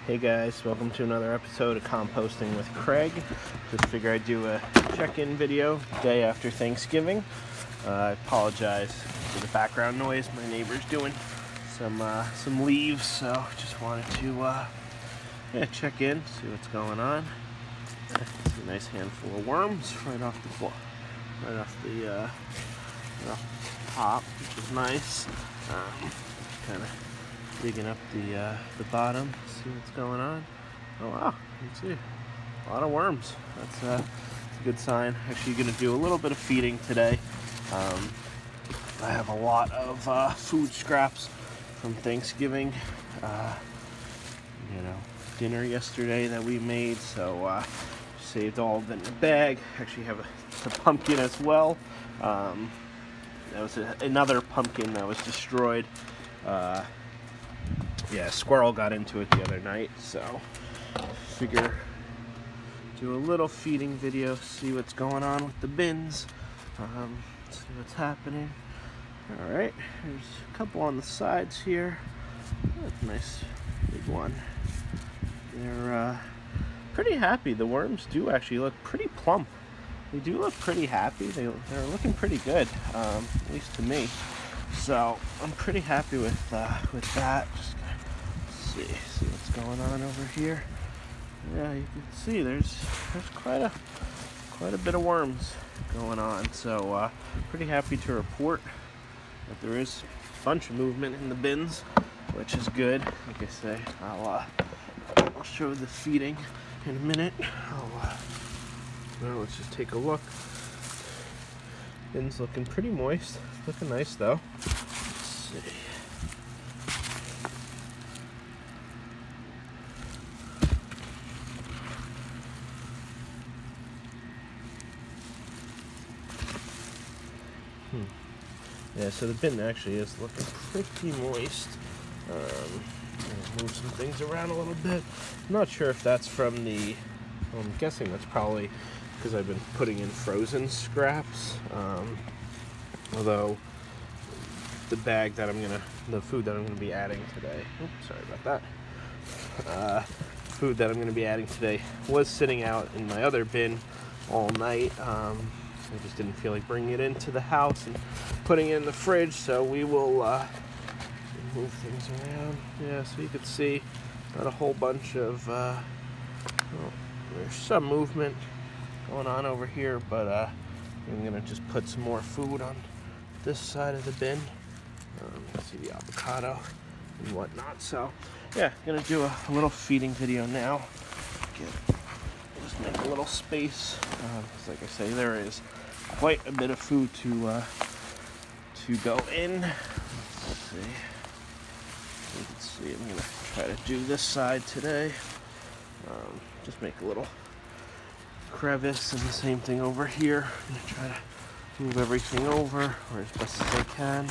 Hey guys, welcome to another episode of Composting with Craig. Just figure I'd do a check-in video day after Thanksgiving. I apologize for the background noise. My neighbor's doing some leaves, so just wanted to check in, see what's going on. See a nice handful of worms right off the top, which is nice. Kind of digging up the bottom, see what's going on. Oh wow, you can see a lot of worms. That's a good sign. Actually going to do a little bit of feeding today. I have a lot of food scraps from Thanksgiving, dinner yesterday that we made, so saved all of it in a bag. Actually have a pumpkin as well. That was another pumpkin that was destroyed. A squirrel got into it the other night, so figure do a little feeding video, see what's going on with the bins, see what's happening. Alright, there's a couple on the sides here. That's a nice big one. They're pretty happy. The worms do actually look pretty plump. They do look pretty happy. They're looking pretty good, at least to me. So I'm pretty happy with that. Just see what's going on over here. Yeah, you can see there's quite a bit of worms going on. So pretty happy to report that there is a bunch of movement in the bins, which is good. Like I say, I'll show the feeding in a minute. Well, let's just take a look. Bin's looking pretty moist. Looking nice though. Let's see. Yeah, so the bin actually is looking pretty moist. Move some things around a little bit. I'm not sure if that's from I'm guessing that's probably because I've been putting in frozen scraps. Although the food that I'm gonna be adding today. Oops, sorry about that. Food that I'm gonna be adding today was sitting out in my other bin all night. I just didn't feel like bringing it into the house and putting it in the fridge, so we will move things around. Yeah, so you can see not a whole bunch of there's some movement going on over here, but I'm gonna just put some more food on this side of the bin. See the avocado and whatnot. So yeah, gonna do a little feeding video now. Just make a little space, because like I say, there is quite a bit of food to go in. Let's see. You can see I'm gonna try to do this side today. Just make a little crevice, and the same thing over here. I'm gonna try to move everything over or as best as I can.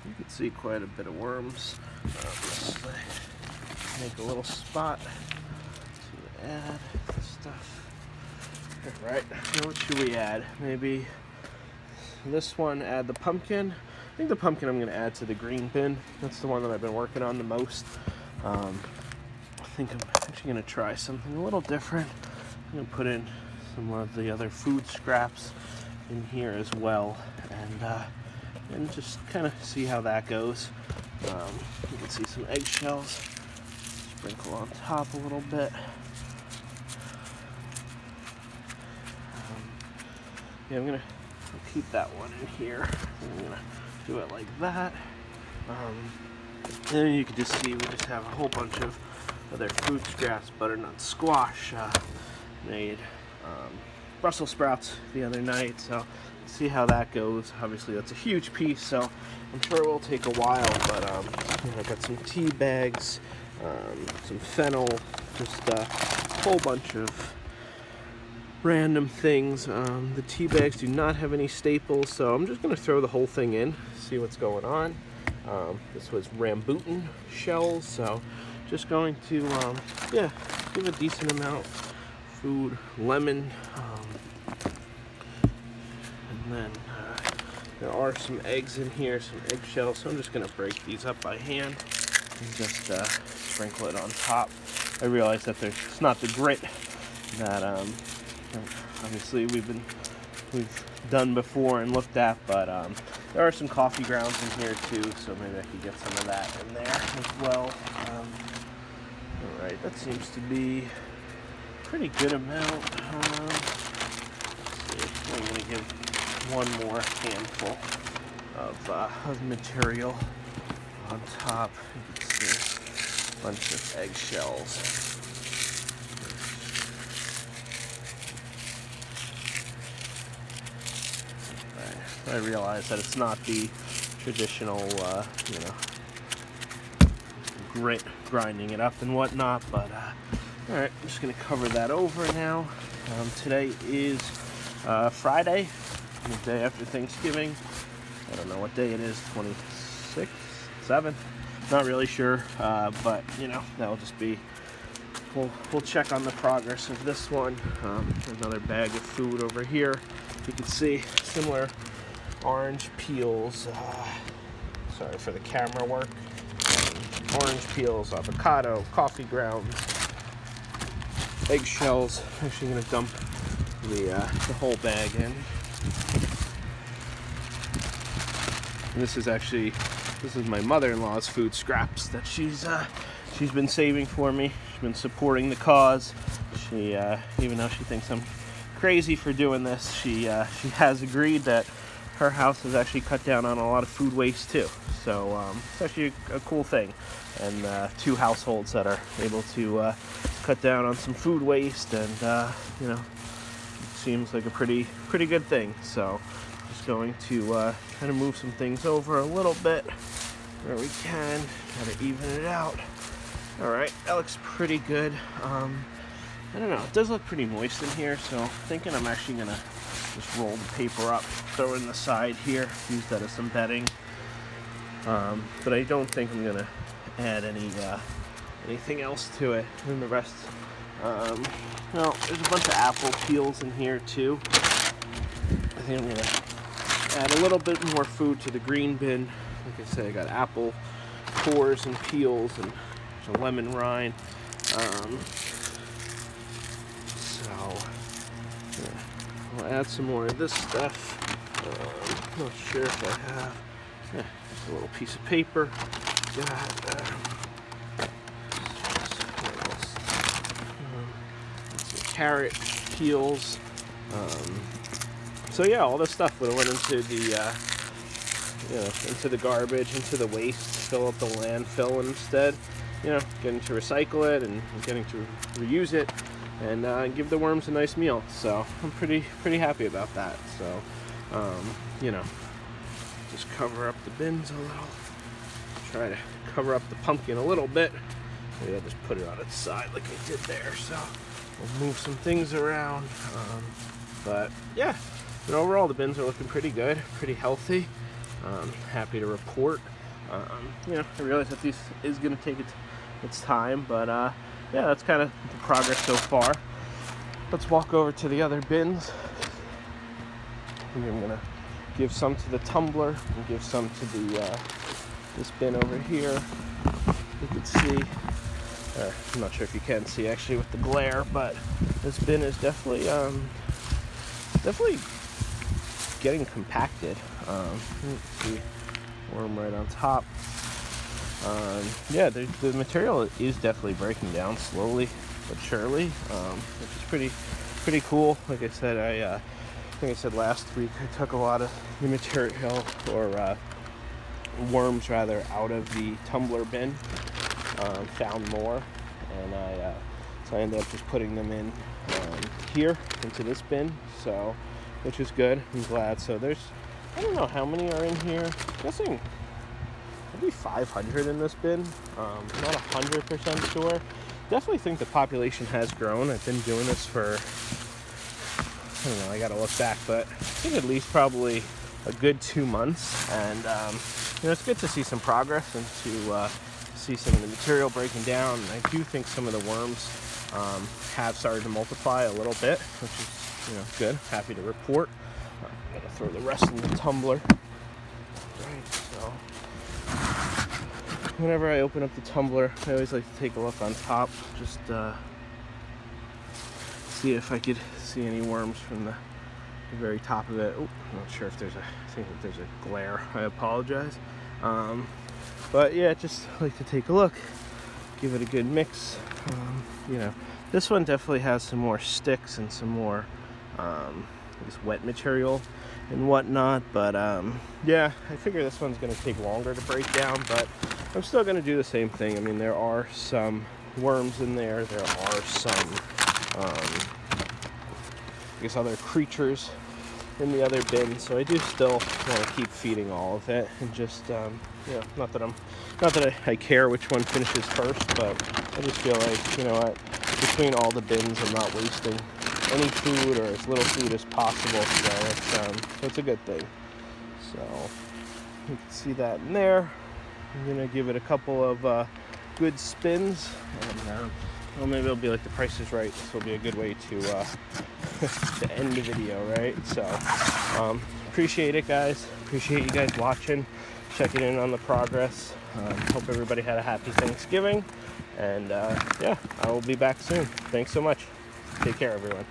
You can see quite a bit of worms. Let's make a little spot to add stuff. Alright, so what should we add? Maybe this one, add the pumpkin. I think the pumpkin I'm going to add to the green bin. That's the one that I've been working on the most. I think I'm actually going to try something a little different. I'm going to put in some of the other food scraps in here as well, and just kind of see how that goes. You can see some eggshells. Sprinkle on top a little bit. I'm gonna keep that one in here. I'm gonna do it like that. And you can just see we just have a whole bunch of other food scraps. Butternut squash, made Brussels sprouts the other night, so see how that goes. Obviously that's a huge piece, so I'm sure it will take a while, but I've got some tea bags, some fennel, just a whole bunch of random things. The tea bags do not have any staples, so I'm just going to throw the whole thing in, see what's going on. This was rambutan shells, so just going to give a decent amount of food. Lemon, and then there are some eggs in here, some eggshells, so I'm just going to break these up by hand and just sprinkle it on top. I realize that it's not the grit that obviously we've done before and looked at, but there are some coffee grounds in here too, so maybe I could get some of that in there as well. Alright, that seems to be a pretty good amount. Let's see, I'm going to give one more handful of material on top. You can see a bunch of eggshells. I realize that it's not the traditional, grit, grinding it up and whatnot, but alright, I'm just going to cover that over now. Today is Friday, the day after Thanksgiving. I don't know what day it is, 26th, 7th, not really sure, but that'll just be, we'll check on the progress of this one. Another bag of food over here. You can see similar orange peels, sorry for the camera work, orange peels, avocado, coffee grounds, eggshells. I'm actually going to dump the whole bag in. And this is my mother-in-law's food scraps that she's been saving for me. She's been supporting the cause. She even though she thinks I'm crazy for doing this, she has agreed that her house has actually cut down on a lot of food waste too. So it's actually a cool thing. And 2 households that are able to cut down on some food waste, and it seems like a pretty good thing. So just going to kind of move some things over a little bit where we can, kind of even it out. All right, that looks pretty good. I don't know, it does look pretty moist in here, so I'm thinking I'm actually gonna just roll the paper up, throw it in the side here, use that as some bedding. But I don't think I'm gonna add anything else to it. And the rest, well, there's a bunch of apple peels in here too. I think I'm gonna add a little bit more food to the green bin. Like I said, I got apple cores and peels and a lemon rind. I'll add some more of this stuff. Not sure if I have. Just a little piece of paper. Got some carrot peels. So yeah, all this stuff would have went into the into the garbage, into the waste, fill up the landfill, and instead, getting to recycle it and getting to reuse it and give the worms a nice meal. So I'm pretty happy about that. So just cover up the bins a little, try to cover up the pumpkin a little bit. Maybe I'll just put it on its side like I did there. So we'll move some things around, but yeah, but overall the bins are looking pretty good, pretty healthy. Happy to report. I realize that this is going to take its time, but yeah, that's kind of the progress so far. Let's walk over to the other bins. I'm going to give some to the tumbler and give some to the this bin over here. You can see, I'm not sure if you can see actually with the glare, but this bin is definitely getting compacted. See worm right on top. Yeah, the material is definitely breaking down slowly but surely, which is pretty cool. Like I said, I think I said last week, I took a lot of the material, or worms rather, out of the tumbler bin, found more, and so I ended up just putting them in here into this bin, so which is good. I'm glad. So there's, I don't know how many are in here. I'm guessing maybe 500 in this bin. Not 100% sure. Definitely think the population has grown. I've been doing this for, I don't know, I gotta look back, but I think at least probably a good 2 months. And it's good to see some progress and to see some of the material breaking down. And I do think some of the worms have started to multiply a little bit, which is good. Happy to report. I'm gonna throw the rest in the tumbler. Right, so whenever I open up the tumbler, I always like to take a look on top, just see if I could see any worms from the very top of it. Oh, I'm not sure if I think that there's a glare. I apologize. But yeah, just like to take a look, give it a good mix. This one definitely has some more sticks and some more wet material and whatnot, but yeah, I figure this one's going to take longer to break down, but I'm still going to do the same thing. I mean, there are some worms in there. There are some other creatures in the other bin, so I do still want to keep feeding all of it, and just not that I care which one finishes first, but I just feel like, between all the bins, I'm not wasting any food or as little food as possible, so it's a good thing. So you can see that in there. I'm gonna give it a couple of good spins, and well, maybe it'll be like The Price is Right. This will be a good way to to end the video, right? So appreciate it, guys. Appreciate you guys watching, checking in on the progress. Hope everybody had a happy Thanksgiving, and yeah, I will be back soon. Thanks so much. Take care, everyone.